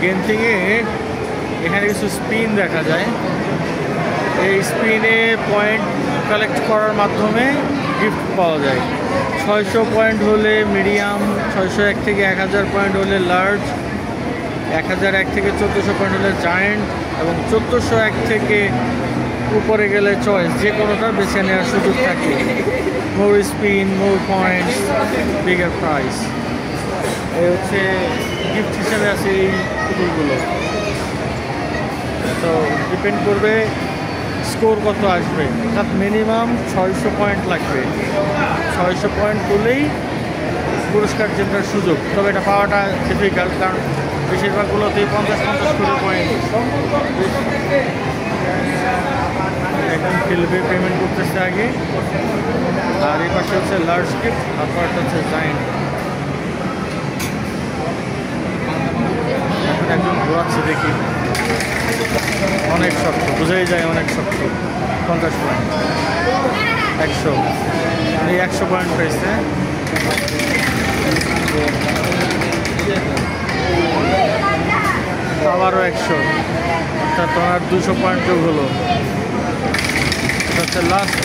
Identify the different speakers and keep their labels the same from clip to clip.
Speaker 1: গেন্থিংয়ে এখানে কিছু স্পিন দেখা যায়। এই স্পিনে পয়েন্ট কালেক্ট করার মাধ্যমে গিফট পাওয়া যায়। 600 পয়েন্ট হলে মিডিয়াম, 601 থেকে 1000 পয়েন্ট হলে লার্জ, 1001 থেকে 1400 পয়েন্ট হলে জায়েন্ট এবং 1401 থেকে উপরে গেলে চয়েস, যে কোনোটা বেছে নেওয়ার সুযোগ থাকে। মোর স্পিন, মোর পয়েন্টস, বিগার প্রাইস। এই হচ্ছে গিফট হিসেবে আছে এই পুতুলগুলো। তো ডিপেন্ড করবে স্কোর কত আসবে, অর্থাৎ মিনিমাম 600 পয়েন্ট লাগবে। 600 পয়েন্ট তুলেই পুরস্কার জেতার সুযোগ। তবে এটা পাওয়াটা ডিফিকাল্ট, কারণ বেশিরভাগগুলোতেই 50-50 করে পয়েন্ট। একদম খেলবে, পেমেন্ট করতেছে আগে। আর এই পাশে হচ্ছে লার্জ গিফট, আর পাশটা হচ্ছে জায়েন্ট। এখন একজন ঘোরাচ্ছে দেখি, অনেক শক্ত, বোঝাই যায় অনেক শক্ত। 50 পয়েন্ট, 100, এই 100 পয়েন্ট পেয়েছে। আবারও 100, অর্থাৎ তোমার 200 পয়েন্ট যোগ হলো। এটা হচ্ছে লাস্ট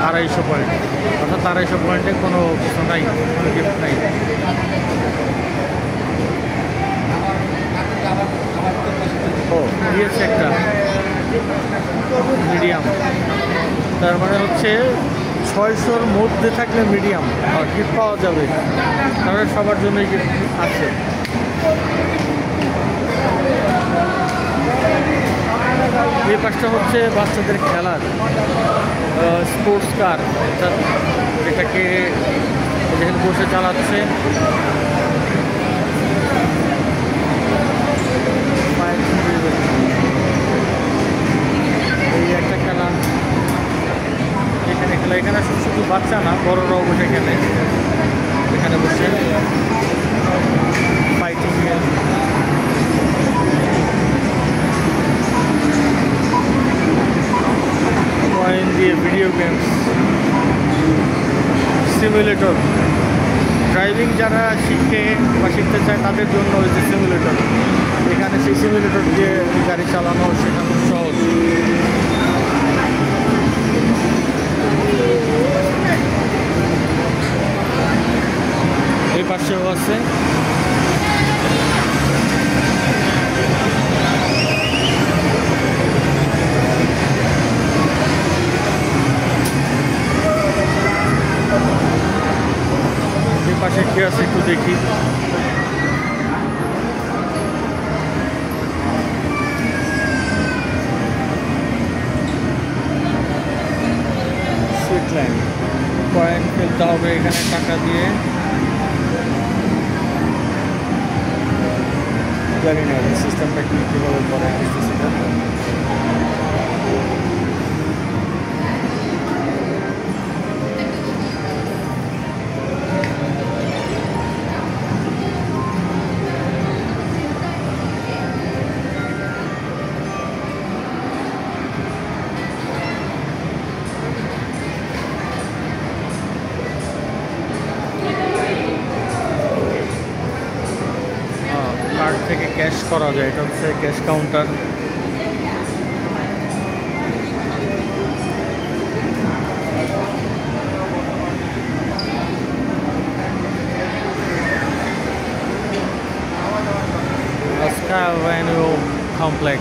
Speaker 1: 250 পয়েন্ট, অর্থাৎ 250 পয়েন্টে কোনো কিছু নাই, কোনো গিফট নাই। ও দিয়েছে একটা মিডিয়াম, তার মানে হচ্ছে 600-র মধ্যে থাকলে মিডিয়াম আর গিফট পাওয়া যাবে। তাহলে সবার জন্যই গিফট আছে। এই পাশটা হচ্ছে বাচ্চাদের খেলার স্পোর্টস কার, এটাকে যেখানে বসে চালাচ্ছে। এই একটা খেলা, এখানে খেলা, এখানে শুধু বাচ্চা না, বড়রাও বসে খেলে। এখানে বসে ফাইটিং গেম, কয়েন দিয়ে ভিডিও গেমস, সিমুলেটর। ড্রাইভিং যারা শিখে বা শিখতে চায় তাদের জন্য হয়েছে সিমুলেটর। এখানে সেই সিমুলেটর দিয়ে গাড়ি চালানো শেখানো সহজ। এই পাশেও আছে। এই পাশে কি আছে একটু দেখি। সুইটল্যান্ড, কয়েন ফেলতে হবে এখানে টাকা দিয়ে। জানি না সিস্টেমটা কীভাবে করে সেটা। কার্ড থেকে ক্যাশ করা যায়, এটা হচ্ছে cash counter. Oscar Avenue Complex।